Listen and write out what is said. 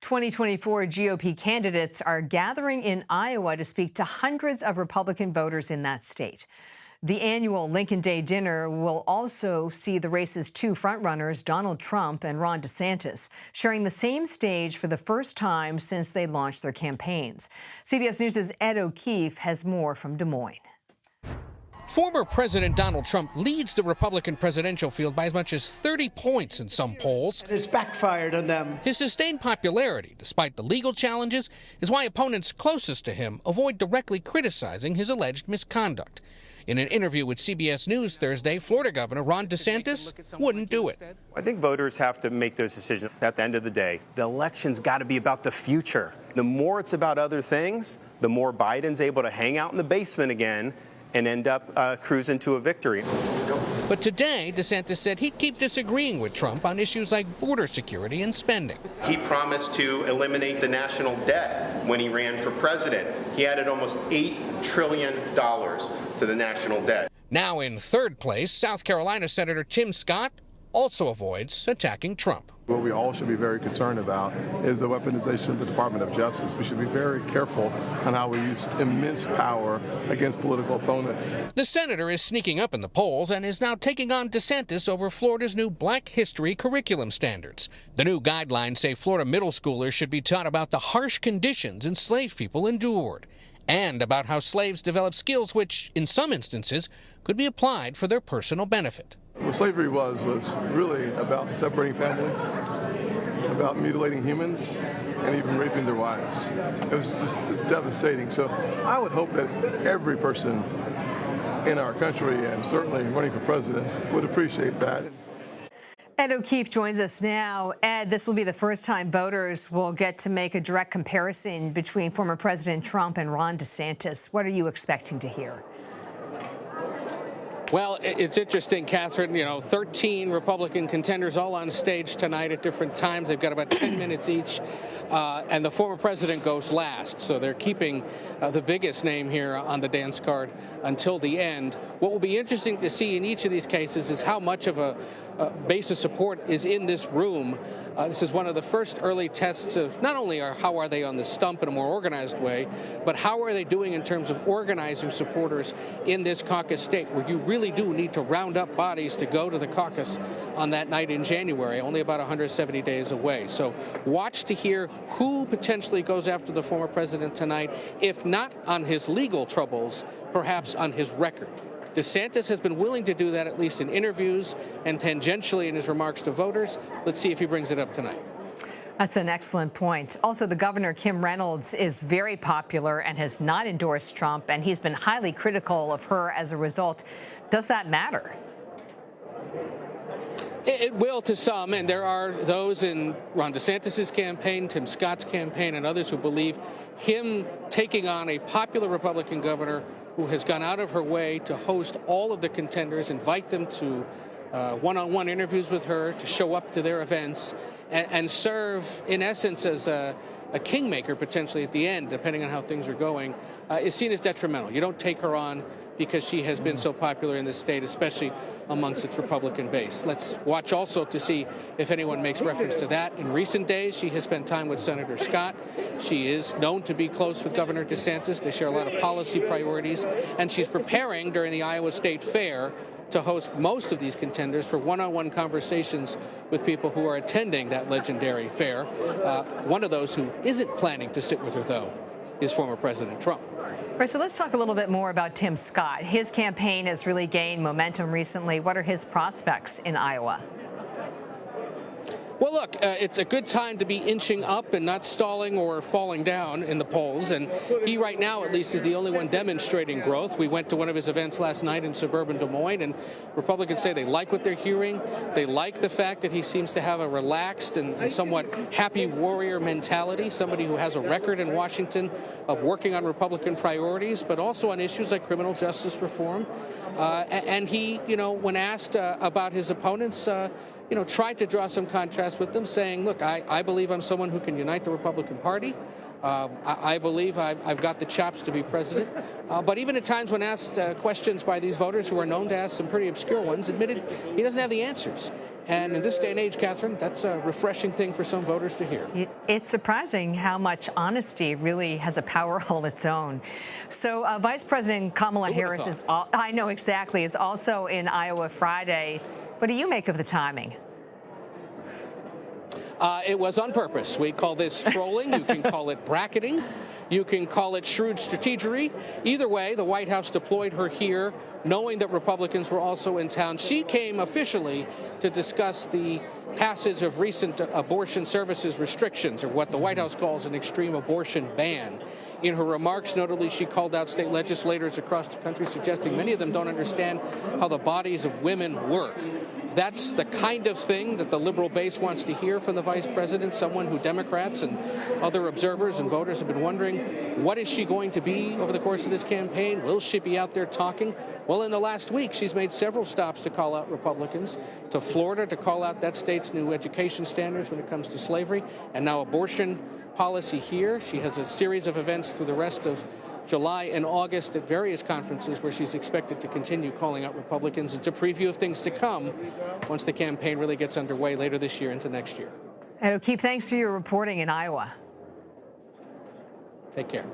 2024 GOP candidates are gathering in Iowa to speak to hundreds of Republican voters in that state. The annual Lincoln Day dinner will also see the race's two frontrunners, Donald Trump and Ron DeSantis, sharing the same stage for the first time since they launched their campaigns. CBS News' Ed O'Keefe has more from Des Moines. Former President Donald Trump leads the Republican presidential field by as much as 30 points in some polls. It's backfired on them. His sustained popularity, despite the legal challenges, is why opponents closest to him avoid directly criticizing his alleged misconduct. In an interview with CBS News Thursday, Florida Governor Ron DeSantis wouldn't do it. I think voters have to make those decisions at the end of the day. The election's got to be about the future. The more it's about other things, the more Biden's able to hang out in the basement again and end up cruising to a victory. But today, DeSantis said he'd keep disagreeing with Trump on issues like border security and spending. He promised to eliminate the national debt when he ran for president. He added almost $8 trillion to the national debt. Now in third place, South Carolina Senator Tim Scott also avoids attacking Trump. What we all should be very concerned about is the weaponization of the Department of Justice. We should be very careful on how we use immense power against political opponents. The senator is sneaking up in the polls and is now taking on DeSantis over Florida's new Black history curriculum standards. The new guidelines say Florida middle schoolers should be taught about the harsh conditions enslaved people endured, and about how slaves developed skills which, in some instances, could be applied for their personal benefit. What slavery was really about separating families, about mutilating humans, and even raping their wives. It was devastating. So I would hope that every person in our country, and certainly running for president, would appreciate that. Ed O'Keefe joins us now. Ed, this will be the first time voters will get to make a direct comparison between former President Trump and Ron DeSantis. What are you expecting to hear? Well, it's interesting, Catherine. 13 Republican contenders all on stage tonight at different times. They've got about 10 minutes each, and the former president goes last. So they're keeping the biggest name here on the dance card until the end. What will be interesting to see in each of these cases is how much of a base of support is in this room. This is one of the first early tests of not only how are they on the stump in a more organized way, but how are they doing in terms of organizing supporters in this caucus state, where you really do need to round up bodies to go to the caucus on that night in January, only about 170 days away. So watch to hear who potentially goes after the former president tonight, if not on his legal troubles, perhaps on his record. DeSantis has been willing to do that, at least in interviews and tangentially in his remarks to voters. Let's see if he brings it up tonight. That's an excellent point. Also, the governor, Kim Reynolds, is very popular and has not endorsed Trump, and he's been highly critical of her as a result. Does that matter? It will to some, and there are those in Ron DeSantis' campaign, Tim Scott's campaign, and others who believe him taking on a popular Republican governor who has gone out of her way to host all of the contenders, invite them to one-on-one interviews with her, to show up to their events, and serve, in essence, as a kingmaker potentially at the end, depending on how things are going, is seen as detrimental. You don't take her on because she has been so popular in this state, especially amongst its Republican base. Let's watch also to see if anyone makes reference to that. In recent days, she has spent time with Senator Scott. She is known to be close with Governor DeSantis. They share a lot of policy priorities, and she's preparing during the Iowa State Fair to host most of these contenders for one-on-one conversations with people who are attending that legendary fair. One of those who isn't planning to sit with her, though, is former President Trump. All right, so let's talk a little bit more about Tim Scott. His campaign has really gained momentum recently. What are his prospects in Iowa? Well, look, it's a good time to be inching up and not stalling or falling down in the polls. And he right now, at least, is the only one demonstrating growth. We went to one of his events last night in suburban Des Moines, and Republicans say they like what they're hearing. They like the fact that he seems to have a relaxed and somewhat happy warrior mentality, somebody who has a record in Washington of working on Republican priorities, but also on issues like criminal justice reform. And he, when asked about his opponents, tried to draw some contrast with them, saying, look, I believe I'm someone who can unite the Republican Party. I believe I've got the chops to be president. But even at times when asked questions by these voters who are known to ask some pretty obscure ones, admitted he doesn't have the answers. And in this day and age, Catherine, that's a refreshing thing for some voters to hear. It's surprising how much honesty really has a power all its own. So Vice President Kamala Harris is, I know exactly, is also in Iowa Friday. What do you make of the timing? It was on purpose. We call this trolling. You can call it bracketing. You can call it shrewd strategery. Either way, the White House deployed her here, knowing that Republicans were also in town. She came officially to discuss the passage of recent abortion services restrictions, or what the White House calls an extreme abortion ban. In her remarks, notably, she called out state legislators across the country, suggesting many of them don't understand how the bodies of women work. That's the kind of thing that the liberal base wants to hear from the vice president, someone who Democrats and other observers and voters have been wondering, what is she going to be over the course of this campaign? Will she be out there talking? Well, in the last week, she's made several stops to call out Republicans, to Florida to call out that state's new education standards when it comes to slavery, and now abortion policy here. She has a series of events through the rest of July and August at various conferences where she's expected to continue calling out Republicans. It's a preview of things to come once the campaign really gets underway later this year into next year. And O'Keefe, thanks for your reporting in Iowa. Take care.